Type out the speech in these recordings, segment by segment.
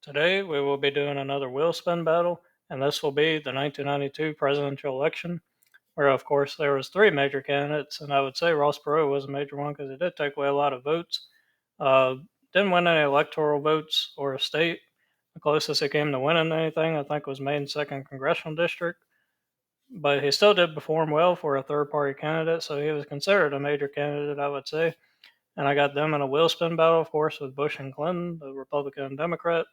Today we will be doing another wheel spin battle, and this will be the 1992 presidential election, where of course there was three major candidates, and I would say Ross Perot was a major one because it did take away a lot of votes. Uh, didn't win any electoral votes or a state. The closest he came to winning anything, I think, was Maine's second congressional district. But he still did perform well for a third-party candidate, so he was considered a major candidate, I would say. And I got them in a wheel spin battle, of course, with Bush and Clinton, the Republican and Democrat.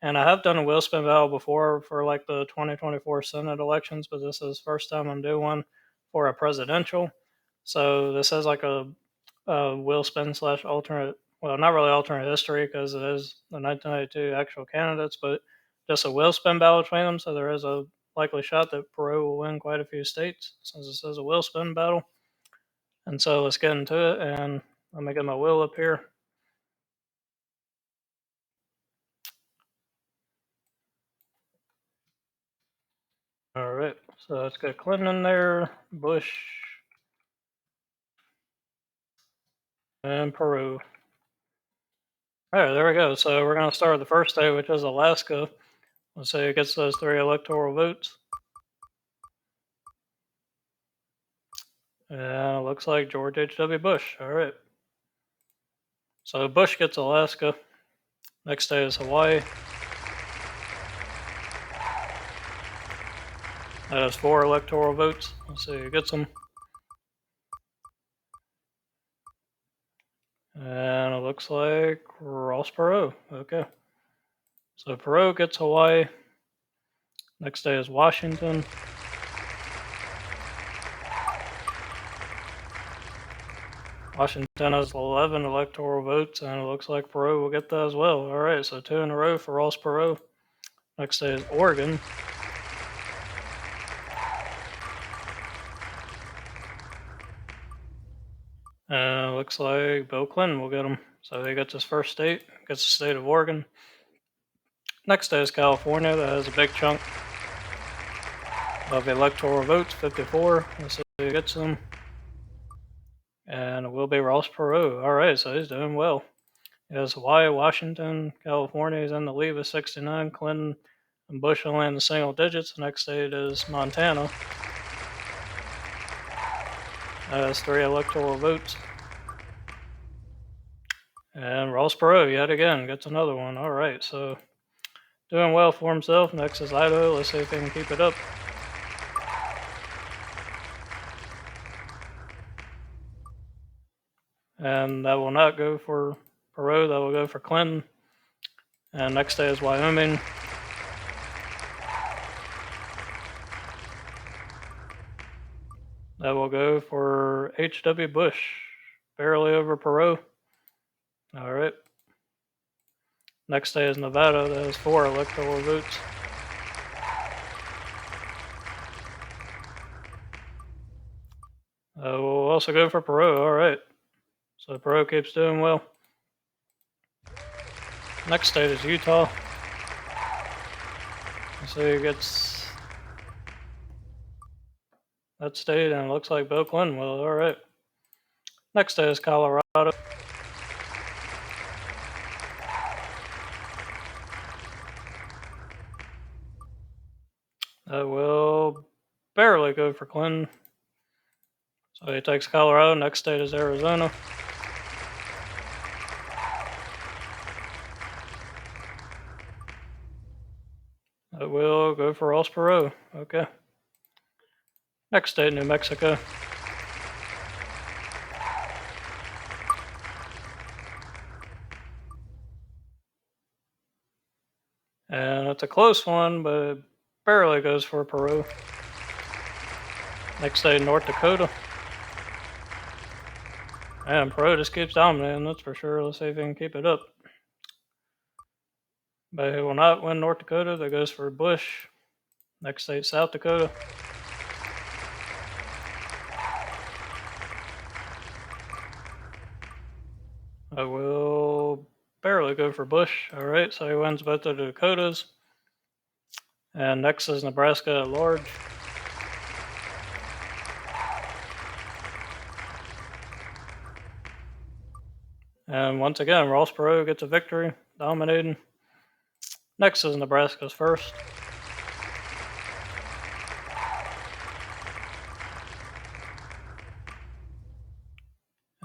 And I have done a wheel spin battle before for like the 2024 Senate elections, but this is the first time I'm doing one for a presidential. So this is like a wheel spin slash alternate, well, not really alternate history because it is the 1992 actual candidates, but just a wheel spin battle between them. So there is a likely shot that Perot will win quite a few states since this is a wheel spin battle. And so let's get into it. And let me get my wheel up here. All right, so let's get Clinton in there, Bush, and Peru. All right, there we go. So we're going to start with the first state, which is Alaska. Let's see who gets those three electoral votes. And it looks like George H.W. Bush. All right. So Bush gets Alaska. Next state is Hawaii. That has four electoral votes. Let's see who gets them. And it looks like Ross Perot. Okay. So Perot gets Hawaii. Next day is Washington. Washington has 11 electoral votes, and it looks like Perot will get that as well. All right, so two in a row for Ross Perot. Next day is Oregon. Looks like Bill Clinton will get him. So he gets his first state, gets the state of Oregon. Next day is California. That has a big chunk of electoral votes, 54. Let's see who gets them. And it will be Ross Perot. All right, so he's doing well. He has Hawaii, Washington, California. He's in the lead with 69. Clinton and Bush only in the single digits. The next state is Montana. That has three electoral votes. And Ross Perot, yet again, gets another one. All right, so doing well for himself. Next is Idaho. Let's see if he can keep it up. And that will not go for Perot. That will go for Clinton. And next day is Wyoming. That will go for H.W. Bush, barely over Perot. All right. Next day is Nevada. That has four electoral votes. We'll also go for Perot. All right. So Perot keeps doing well. Next state is Utah. So he gets that state, and it looks like Bill Clinton will. All right. Next state is Colorado. That will barely go for Clinton. So he takes Colorado. Next state is Arizona. That will go for Ross Perot. Okay. Next state, New Mexico. And it's a close one, but it barely goes for Perot. Next state, North Dakota. And Perot just keeps dominating, that's for sure. Let's see if he can keep it up. But he will not win North Dakota. That goes for Bush. Next state, South Dakota. I will barely go for Bush. All right, so he wins both of the Dakotas. And next is Nebraska at large. And once again, Ross Perot gets a victory, dominating. Next is Nebraska's first.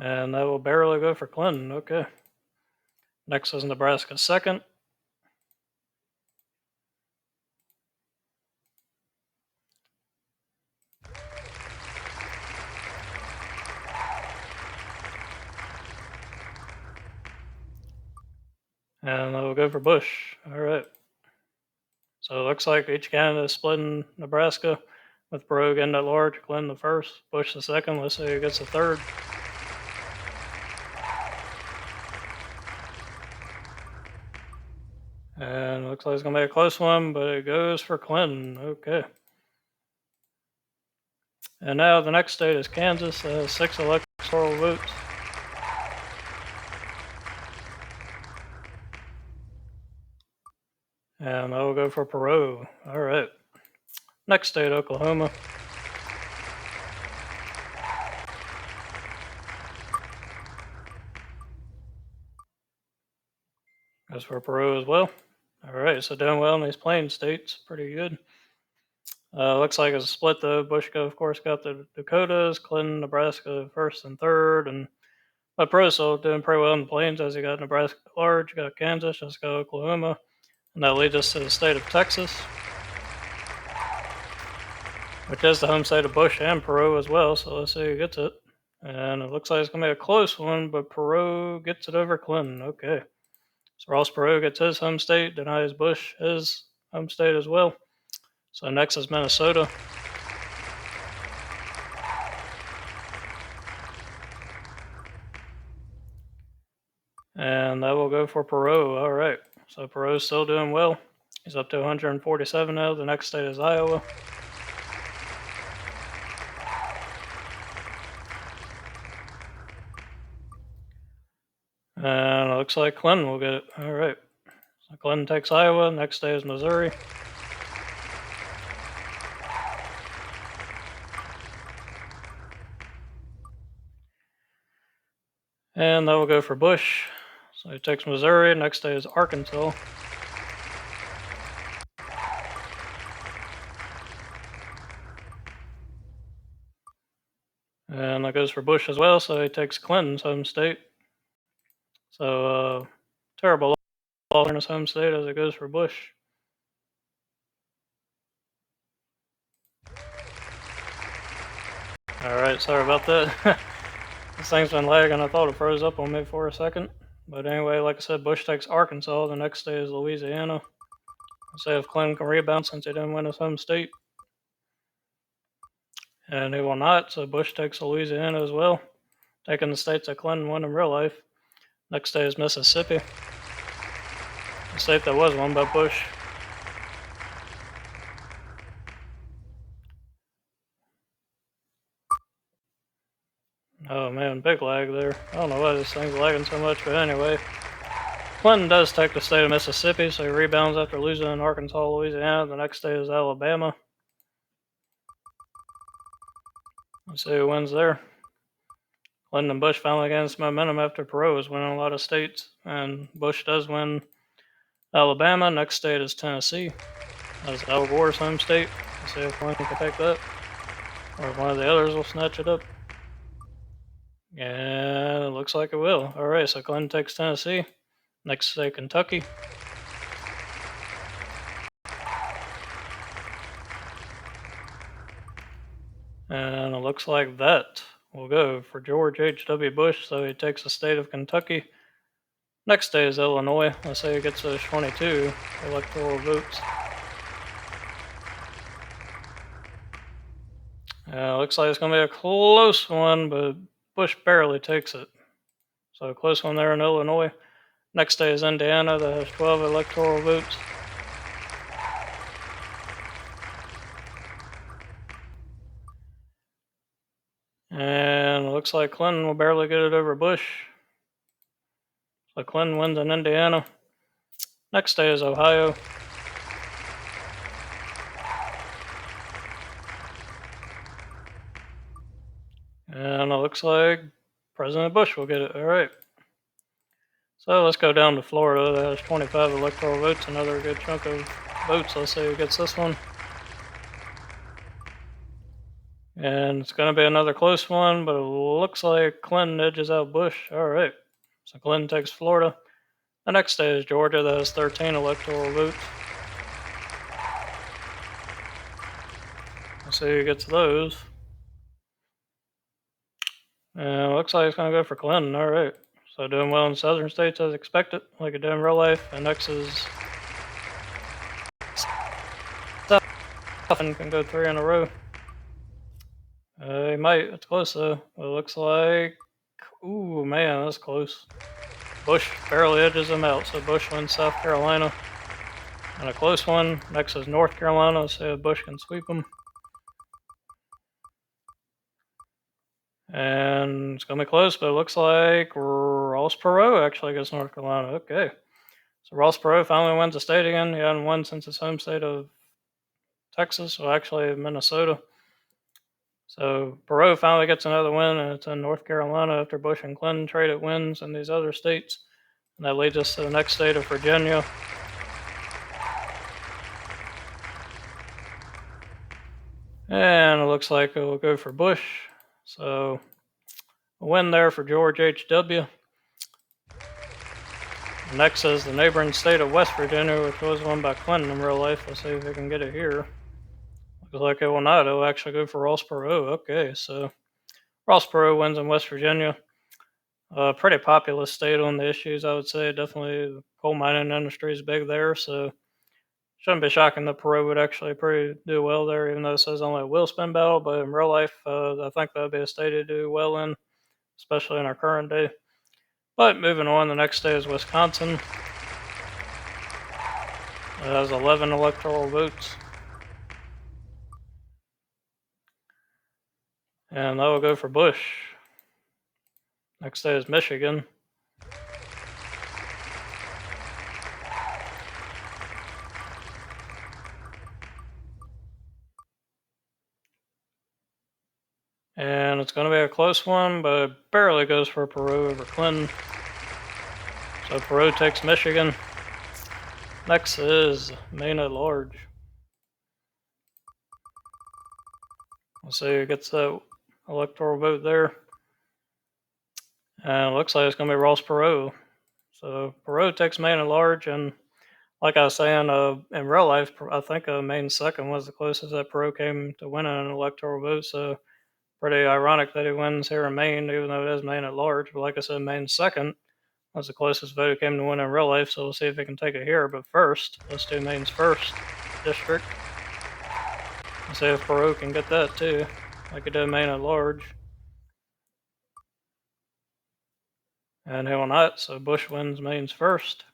And that will barely go for Clinton. Okay. Next is Nebraska's second. And that will go for Bush. All right. So it looks like each candidate is splitting Nebraska, with Perot getting at large, Clinton the first, Bush the second. Let's see who gets the third. And it looks like it's going to be a close one, but it goes for Clinton. Okay. And now the next state is Kansas, 6 electoral votes. And I will go for Perot. All right. Next state, Oklahoma. Goes for Perot as well. All right, so doing well in these plain states. Pretty good. Looks like it's a split though. Bush, of course, got the Dakotas, Clinton, Nebraska first and third, and Perot's still doing pretty well in the plains as he got Nebraska at large, got Kansas, just got Oklahoma, and that leads us to the state of Texas, which is the home state of Bush and Perot as well. So let's see who gets it. And it looks like it's gonna be a close one, but Perot gets it over Clinton. Okay. So Ross Perot gets his home state, denies Bush his home state as well. So next is Minnesota. And that will go for Perot. All right. So Perot's still doing well. He's up to 147 now. The next state is Iowa. And it looks like Clinton will get it. All right. So Clinton takes Iowa. Next state is Missouri. And that will go for Bush. So he takes Missouri. Next state is Arkansas. And that goes for Bush as well. So he takes Clinton's home state. So terrible loss in his home state as it goes for Bush. All right, sorry about that. This thing's been lagging. I thought it froze up on me for a second. But anyway, like I said, Bush takes Arkansas. The next state is Louisiana. Let's see if Clinton can rebound since he didn't win his home state. And he will not, so Bush takes Louisiana as well, taking the states that Clinton won in real life. Next state is Mississippi, a state that was won by Bush. Oh man, big lag there. I don't know why this thing's lagging so much, but anyway. Clinton does take the state of Mississippi, so he rebounds after losing in Arkansas, Louisiana. The next state is Alabama. Let's see who wins there. Clinton and Bush finally gained some momentum after Perot was winning a lot of states, and Bush does win Alabama. Next state is Tennessee. That's Al Gore's home state. Let's see if Clinton can take that, or if one of the others will snatch it up. And it looks like it will. All right, so Clinton takes Tennessee. Next state, Kentucky. And it looks like that will go for George H.W. Bush, so he takes the state of Kentucky. Next state is Illinois. Let's say he gets those 22 electoral votes. Looks like it's going to be a close one, but Bush barely takes it. So a close one there in Illinois. Next state is Indiana that has 12 electoral votes. And it looks like Clinton will barely get it over Bush. So Clinton wins in Indiana. Next state is Ohio. And it looks like President Bush will get it. All right. So let's go down to Florida. That has 25 electoral votes, another good chunk of votes. Let's see who gets this one. And it's going to be another close one, but it looks like Clinton edges out Bush. All right. So Clinton takes Florida. The next state is Georgia. That has 13 electoral votes. Let's see who gets those. And it looks like it's going to go for Clinton. All right. So doing well in southern states as expected, like it did in real life. And next is Stephen can go 3 in a row. He might. It's close though. It looks like. Ooh, man, that's close. Bush barely edges him out, so Bush wins South Carolina. And a close one. Next is North Carolina, so Bush can sweep them. And it's going to be close, but it looks like Ross Perot actually gets North Carolina. Okay. So Ross Perot finally wins the state again. He hadn't won since his home state of Texas, or actually Minnesota. So Perot finally gets another win, and it's in North Carolina after Bush and Clinton traded wins in these other states. And that leads us to the next state of Virginia. And it looks like it will go for Bush. So a win there for George H.W. Next is the neighboring state of West Virginia, which was won by Clinton in real life. Let's see if we can get it here. Looks like it will not. It will actually go for Ross Perot. Okay, so Ross Perot wins in West Virginia. Pretty populous state on the issues, I would say. Definitely the coal mining industry is big there, so shouldn't be shocking that Perot would actually do well there, even though it says only a wheel spin battle. But in real life, I think that would be a state to do well in, especially in our current day. But moving on, the next state is Wisconsin. It has 11 electoral votes. And that will go for Bush. Next state is Michigan. And it's going to be a close one, but it barely goes for Perot over Clinton. So Perot takes Michigan. Next is Maine at large. Let's see who gets that electoral vote there. And it looks like it's going to be Ross Perot. So Perot takes Maine at large, and like I was saying, in real life, I think Maine second was the closest that Perot came to winning an electoral vote. So pretty ironic that he wins here in Maine, even though it is Maine at large. But like I said, Maine second was the closest vote he came to win in real life. So we'll see if he can take it here. But first, let's do Maine's first district. Let's see if Perot can get that too, like he did Maine at large. And he will not, so Bush wins Maine's first.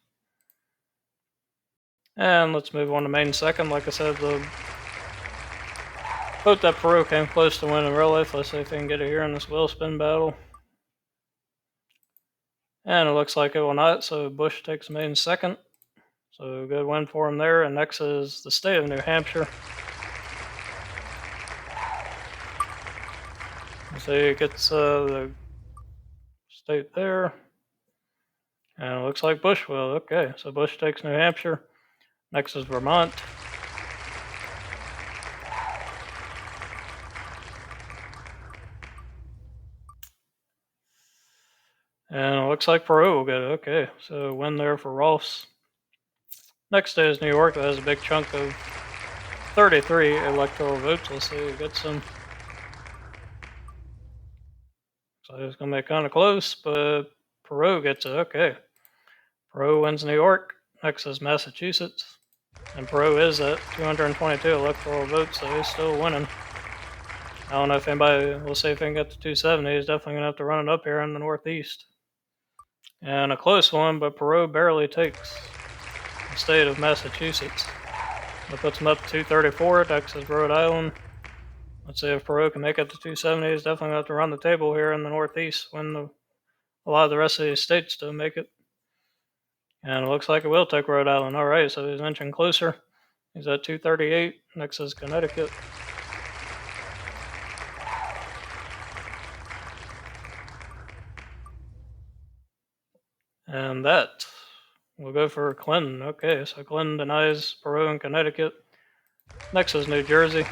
And let's move on to Maine second. Like I said, the vote that Perot came close to winning in real life. Let's see if he can get it here in this wheel spin battle. And it looks like it will not, so Bush takes Maine second. So good win for him there. And next is the state of New Hampshire. So he gets the state there. And it looks like Bush will. Okay, so Bush takes New Hampshire. Next is Vermont. And it looks like Perot will get it. Okay, so win there for Ross. Next state is New York. That has a big chunk of 33 electoral votes. Let's see who gets them. So it's going to be kind of close, but Perot gets it. Okay. Perot wins New York. Next is Massachusetts. And Perot is at 222 electoral votes, so he's still winning. I don't know if anybody, we'll see if he can get to 270. He's definitely going to have to run it up here in the Northeast. And a close one, but Perot barely takes the state of Massachusetts. That puts him up to 234. Next is Rhode Island. Let's see if Perot can make it to 270. He's definitely going to have to run the table here in the Northeast when a lot of the rest of these states don't make it. And it looks like it will take Rhode Island. All right, so he's inching closer. He's at 238. Next is Connecticut. And And that will go for Clinton. Okay, so Clinton denies Perot in Connecticut. Next is New Jersey.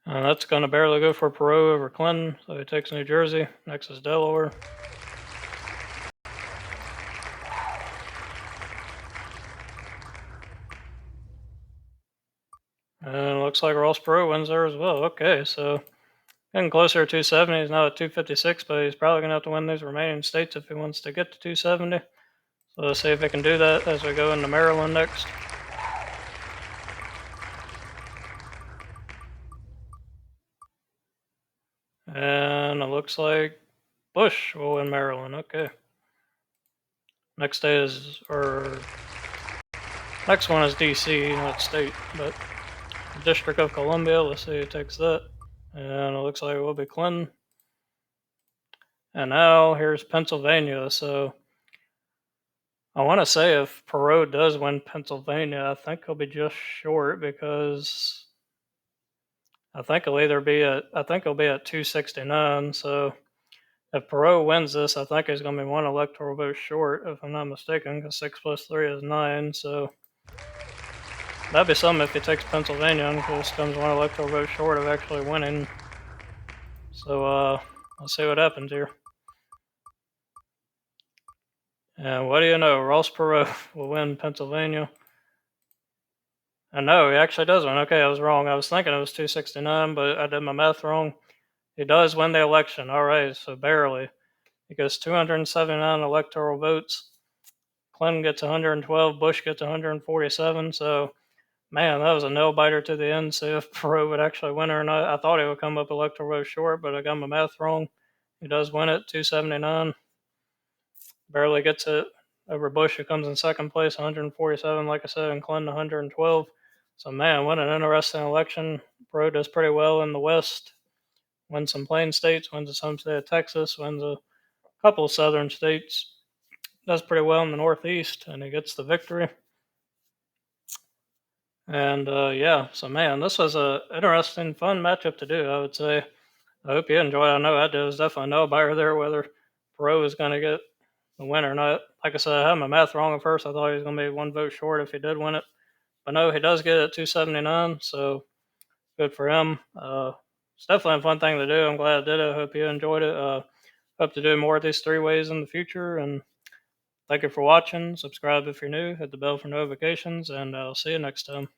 And that's going to barely go for Perot over Clinton, so he takes New Jersey. Next is Delaware. And it looks like Ross Perot wins there as well. Okay, so getting closer to 270. He's now at 256, but he's probably going to have to win these remaining states if he wants to get to 270. So let's see if he can do that as we go into Maryland next. And it looks like Bush will win Maryland. Okay. Next one is D.C., not state, but District of Columbia. Let's see who takes that. And it looks like it will be Clinton. And now here's Pennsylvania. So I want to say if Perot does win Pennsylvania, I think he'll be just short because I think he'll be at 269. So if Perot wins this, I think he's going to be one electoral vote short, if I'm not mistaken, because 6 plus 3 is 9. So that'd be something if he takes Pennsylvania, and just comes one electoral vote short of actually winning. So let's see what happens here. And what do you know? Ross Perot will win Pennsylvania. And no, he actually does win. Okay, I was wrong. I was thinking it was 269, but I did my math wrong. He does win the election. All right, so barely. He gets 279 electoral votes. Clinton gets 112. Bush gets 147. So, man, that was a nail biter to the end. See if Perot would actually win or not. I thought he would come up electoral vote short, but I got my math wrong. He does win it, 279. Barely gets it over Bush, who comes in second place, 147, like I said, and Clinton 112. So, man, what an interesting election. Perot does pretty well in the West. Wins some plain states, wins his home state of Texas, wins a couple of southern states. Does pretty well in the Northeast, and he gets the victory. And yeah, so man, this was a interesting, fun matchup to do, I would say. I hope you enjoyed it. I know I did. It was definitely no buyer there whether Perot was going to get the win or not. Like I said, I had my math wrong at first. I thought he was going to be one vote short if he did win it. But no, he does get it at 279, so good for him. It's definitely a fun thing to do. I'm glad I did it. I hope you enjoyed it. Hope to do more of these 3 ways in the future. And thank you for watching. Subscribe if you're new. Hit the bell for notifications. And I'll see you next time.